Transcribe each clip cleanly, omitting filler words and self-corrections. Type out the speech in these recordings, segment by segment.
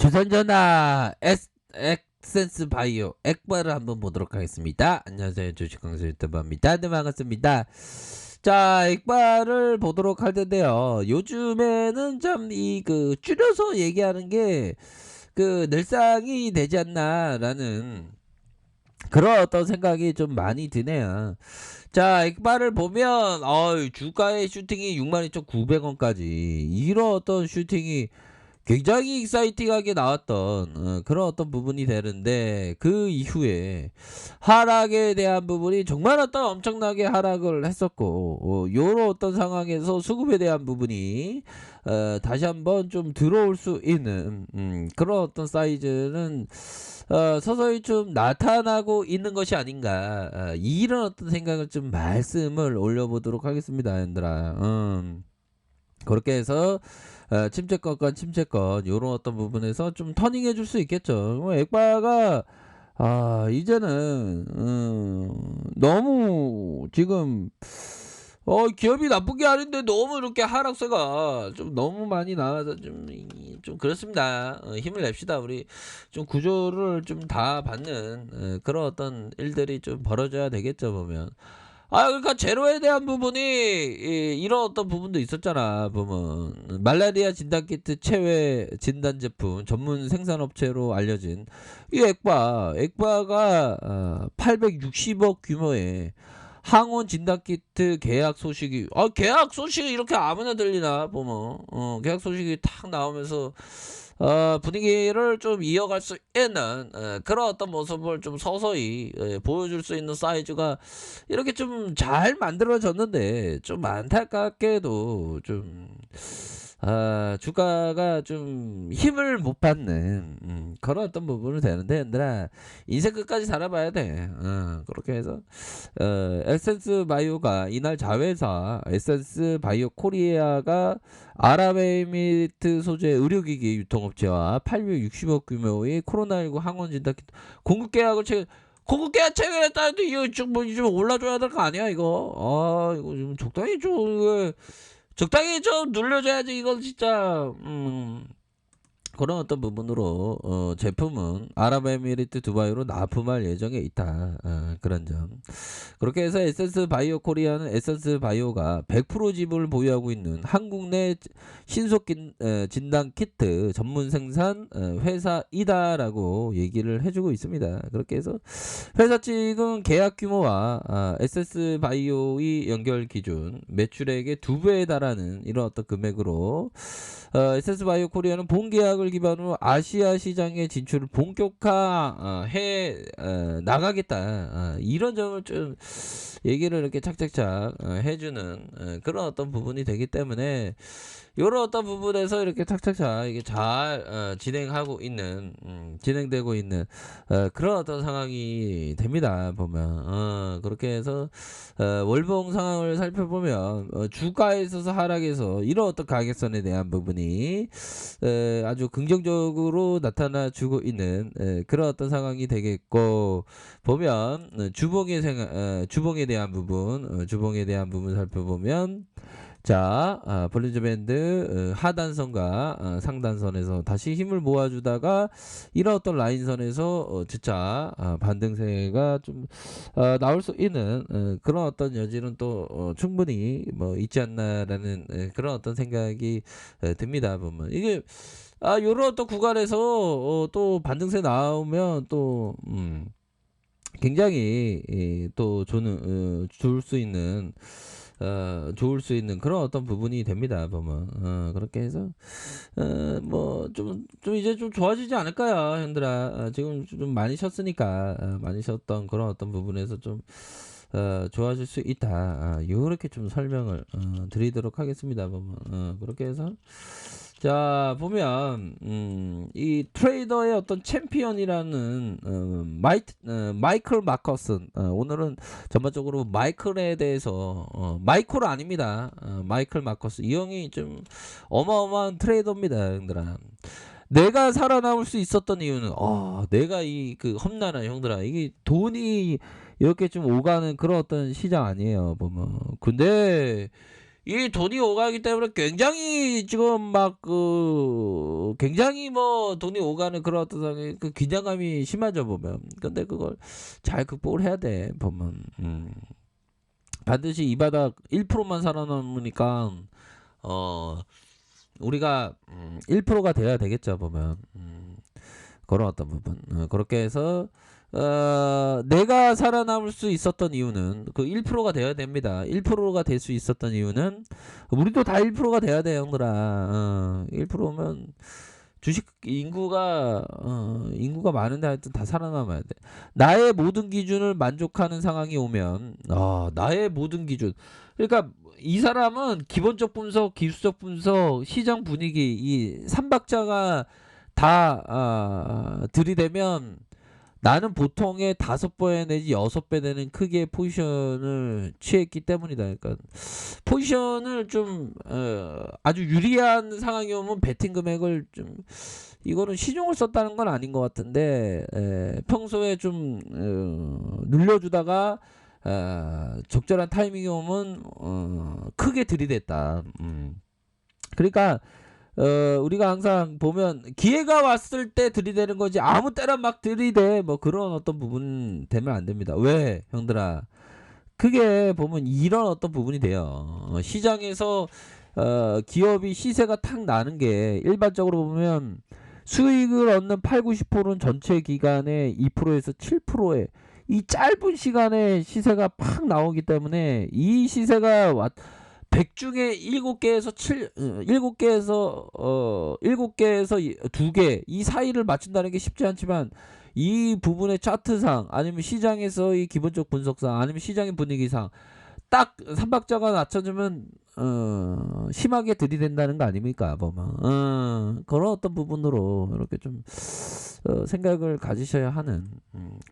조선전화 엑센스 바이오 액바를 한번 보도록 하겠습니다. 안녕하세요, 주식강사 유튜버입니다. 네, 반갑습니다. 자, 액바를 보도록 할 텐데요. 요즘에는 참 줄여서 얘기하는 게 늘상이 되지 않나라는 그런 어떤 생각이 좀 많이 드네요. 자, 액바를 보면 주가의 슈팅이 62,900원까지 이런 어떤 슈팅이 굉장히 익사이팅하게 나왔던 그런 어떤 부분이 되는데, 그 이후에 하락에 대한 부분이 정말 어떤 엄청나게 하락을 했었고, 요런 어떤 상황에서 수급에 대한 부분이 다시 한번 좀 들어올 수 있는 그런 어떤 사이즈는 서서히 좀 나타나고 있는 것이 아닌가, 이런 어떤 생각을 좀 말씀을 올려보도록 하겠습니다, 얘들아. 그렇게 해서 침체권과 침체권 요런 어떤 부분에서 좀 터닝해 줄 수 있겠죠. 액바가 이제는 너무 지금 기업이 나쁜 게 아닌데 너무 이렇게 하락세가 좀 너무 많이 나와서 좀 그렇습니다. 힘을 냅시다. 우리 좀 구조를 좀 다 받는 그런 어떤 일들이 좀 벌어져야 되겠죠, 보면. 그러니까 제로에 대한 부분이 이런 어떤 부분도 있었잖아, 보면. 말라리아 진단키트 체외 진단 제품 전문 생산업체로 알려진 이 액바가 860억 규모의 항원 진단키트 계약 소식이, 계약 소식이 이렇게 아무나 들리나, 보면. 계약 소식이 탁 나오면서 분위기를 좀 이어갈 수 있는 그런 어떤 모습을 좀 서서히 보여줄 수 있는 사이즈가 이렇게 좀 잘 만들어졌는데, 좀 안타깝게도 좀 주가가 좀 힘을 못 받는 그런 어떤 부분이 되는데, 얘들아, 인생 끝까지 살아봐야 돼. 그렇게 해서 에센스 바이오가 이날 자회사 에센스 바이오 코리아가 아랍에미리트 소재 의료기기 유통업체와 860억 규모의 코로나19 항원 진단 키트 공급 계약 체결했다는데 이거 좀 올라줘야 될 거 아니야, 이거. 이거 좀 적당히 좀 눌려줘야지, 이거 진짜. 그런 어떤 부분으로 제품은 아랍에미리트 두바이로 납품할 예정에 있다. 그런 점. 그렇게 해서 에센스 바이오 코리아는 에센스 바이오가 100% 지분을 보유하고 있는 한국 내 신속 진단 키트 전문 생산 회사이다라고 얘기를 해주고 있습니다. 그렇게 해서 회사 측은 계약 규모와 에센스 바이오의 연결 기준 매출액의 2배에 달하는 이런 어떤 금액으로 에센스 바이오 코리아는 본 계약을 기반으로 아시아 시장의 진출을 본격화해 나가겠다. 이런 점을 좀 얘기를 이렇게 착착착 해주는 그런 어떤 부분이 되기 때문에, 이런 어떤 부분에서 이렇게 착착착 이게 잘 진행하고 있는 진행되고 있는 그런 어떤 상황이 됩니다, 보면. 그렇게 해서 월봉 상황을 살펴보면 주가에 있어서 하락해서 이런 어떤 가격선에 대한 부분이 아주 긍정적으로 나타나주고 있는 그런 어떤 상황이 되겠고, 보면 주봉에 대한 부분, 주봉에 대한 부분 살펴보면, 자, 볼린저 밴드 하단선과 상단선에서 다시 힘을 모아주다가 이런 어떤 라인선에서 재차 반등세가 좀 나올 수 있는 그런 어떤 여지는 또 충분히 뭐 있지 않나라는 그런 어떤 생각이 듭니다, 보면. 이게 요런 어떤 구간에서 또 반등세 나오면 또 굉장히 또 좋을 수 있는 그런 어떤 부분이 됩니다, 보면. 그렇게 해서 뭐 좀 이제 좀 좋아지지 않을까요, 형들아? 지금 좀 많이 쉬었으니까 많이 쉬었던 그런 어떤 부분에서 좀 좋아질 수 있다. 요렇게 좀 설명을 드리도록 하겠습니다, 보면. 그렇게 해서 자, 보면 이 트레이더의 어떤 챔피언이라는 마이클 마커슨, 오늘은 전반적으로 마이클에 대해서 마이콜 아닙니다. 마이클 마커슨, 이 형이 좀 어마어마한 트레이더입니다, 형들아. 내가 살아남을 수 있었던 이유는 내가 험난한, 형들아, 이게 돈이 이렇게 좀 오가는 그런 어떤 시장 아니에요, 보면. 근데 이 돈이 오가기 때문에 굉장히 지금 막 굉장히 뭐 돈이 오가는 그런 어떤 상황에 그 긴장감이 심하죠 보면. 근데 그걸 잘 극복을 해야 돼 보면. 반드시 이 바닥 1%만 살아남으니까 어 우리가 1%가 돼야 되겠죠 보면. 그런 어떤 부분. 그렇게 해서 내가 살아남을 수 있었던 이유는 그 1%가 돼야 됩니다. 1%가 될 수 있었던 이유는 우리도 다 1%가 돼야 돼 형들아. 1%면 주식 인구가 많은데 하여튼 다 살아남아야 돼. 나의 모든 기준을 만족하는 상황이 오면 나의 모든 기준. 그러니까 이 사람은 기본적 분석, 기술적 분석, 시장 분위기 이 삼박자가 다 들이대면 나는 보통의 5배 내지 6배 되는 크기의 포지션을 취했기 때문이다. 그러니까 포지션을 좀 아주 유리한 상황이 오면 베팅 금액을 좀 이거는 시중을 썼다는 건 아닌 것 같은데 평소에 좀 눌려주다가 적절한 타이밍이 오면 크게 들이댔다. 그러니까 우리가 항상 보면 기회가 왔을 때 들이대는 거지 아무 때나 막 들이대 뭐 그런 어떤 부분 되면 안 됩니다. 왜 형들아? 그게 보면 이런 어떤 부분이 돼요. 시장에서 기업이 시세가 탁 나는 게 일반적으로 보면 수익을 얻는 8, 90%는 전체 기간의 2%에서 7%의 이 짧은 시간에 시세가 팍 나오기 때문에 이 시세가 100 중에 7개에서 7개에서 2개 이 사이를 맞춘다는 게 쉽지 않지만 이 부분의 차트상 아니면 시장에서의 기본적 분석상 아니면 시장의 분위기상 딱 삼박자가 낮춰주면 심하게 들이댄다는 거 아닙니까 보면 그런 어떤 부분으로 이렇게 좀 생각을 가지셔야 하는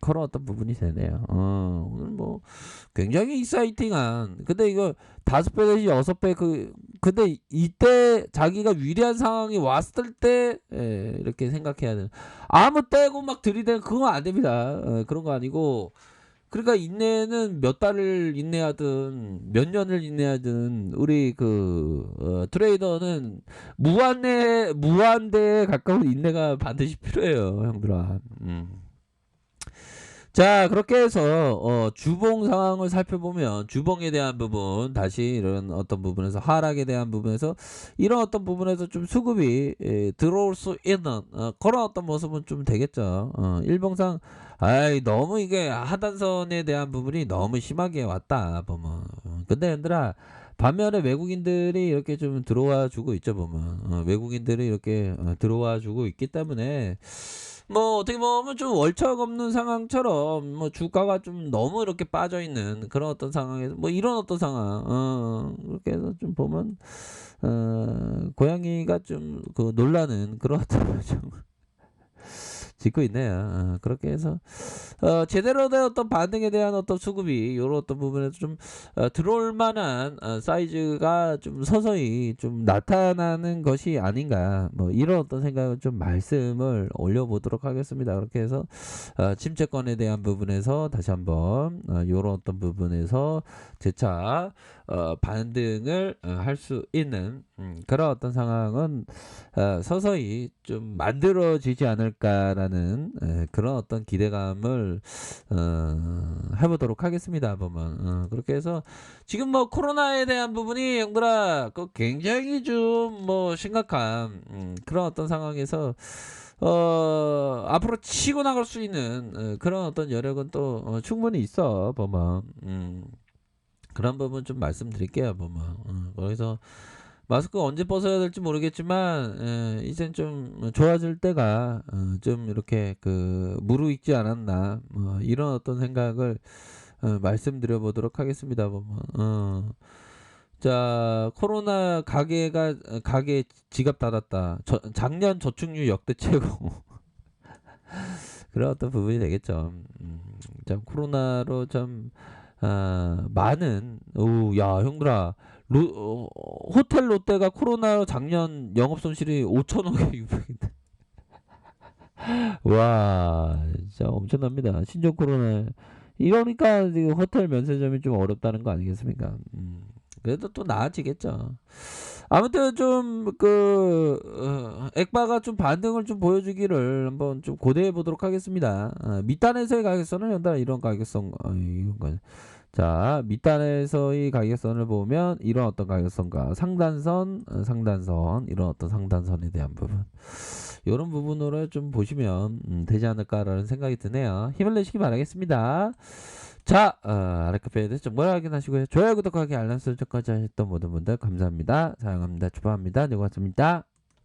그런 어떤 부분이 되네요. 오늘 뭐 굉장히 익사이팅한 근데 이거 5배 내지 6배 근데 이때 자기가 유리한 상황이 왔을 때 이렇게 생각해야 되는 아무 때고 막 들이대는 그건 안 됩니다. 그런 거 아니고 그러니까 인내는 몇 달을 인내하든 몇 년을 인내하든 우리 트레이더는 무한대에 가까운 인내가 반드시 필요해요 형들아. 자 그렇게 해서 주봉 상황을 살펴보면 주봉에 대한 부분 다시 이런 어떤 부분에서 하락에 대한 부분에서 이런 어떤 부분에서 좀 수급이 들어올 수 있는 그런 어떤 모습은 좀 되겠죠. 일봉상 너무 이게 하단선에 대한 부분이 너무 심하게 왔다 보면 근데 얘들아 반면에 외국인들이 이렇게 좀 들어와 주고 있죠 보면 외국인들이 이렇게 들어와 주고 있기 때문에 뭐 어떻게 보면 좀 월척 없는 상황처럼 뭐 주가가 좀 너무 이렇게 빠져 있는 그런 어떤 상황에서 뭐 이런 어떤 상황 그렇게 해서 좀 보면 고양이가 좀 놀라는 그런 어떤 좀 짓고 있네요. 그렇게 해서 제대로 된 어떤 반등에 대한 어떤 수급이 이런 어떤 부분에서 좀 들어올 만한 사이즈가 좀 서서히 좀 나타나는 것이 아닌가 뭐 이런 어떤 생각을 좀 말씀을 올려보도록 하겠습니다. 그렇게 해서 침체권에 대한 부분에서 다시 한번 이런 어떤 부분에서 재차 반등을 할 수 있는 그런 어떤 상황은 서서히 좀 만들어지지 않을까라는 그런 어떤 기대감을 해보도록 하겠습니다. 보면 그렇게 해서 지금 뭐 코로나에 대한 부분이 형들아 굉장히 좀 뭐 심각한 그런 어떤 상황에서 앞으로 치고 나갈 수 있는 그런 어떤 여력은 또 충분히 있어 보면 그런 부분 좀 말씀드릴게요 보면 거기서 마스크 언제 벗어야 될지 모르겠지만 이젠 좀 좋아질 때가 좀 이렇게 무르익지 않았나 뭐 이런 어떤 생각을 말씀드려 보도록 하겠습니다 보면 자 코로나 가게 지갑 닫았다 작년 저축률 역대 최고 그런 어떤 부분이 되겠죠. 참 코로나로 참 많은 야 형들아 호텔 롯데가 코로나로 작년 영업 손실이 5천억에 600인데 와 진짜 엄청납니다. 신종 코로나 이러니까 지금 호텔 면세점이 좀 어렵다는 거 아니겠습니까? 그래도 또 나아지겠죠. 아무튼 좀 액바가 좀 반등을 좀 보여주기를 한번 좀 고대해 보도록 하겠습니다. 밑단에서의 가격선은 연달아 이런 가격선, 이런 거. 자, 밑단에서의 가격선을 보면 이런 어떤 가격선과 상단선, 상단선, 이런 어떤 상단선에 대한 부분. 이런 부분으로 좀 보시면 되지 않을까라는 생각이 드네요. 힘을 내시기 바라겠습니다. 자, 아래카페에 대해서 정보를 확인하시고요. 좋아요, 구독하기, 알람 설정까지 하셨던 모든 분들 감사합니다. 사랑합니다. 축하합니다. 네, 고맙습니다.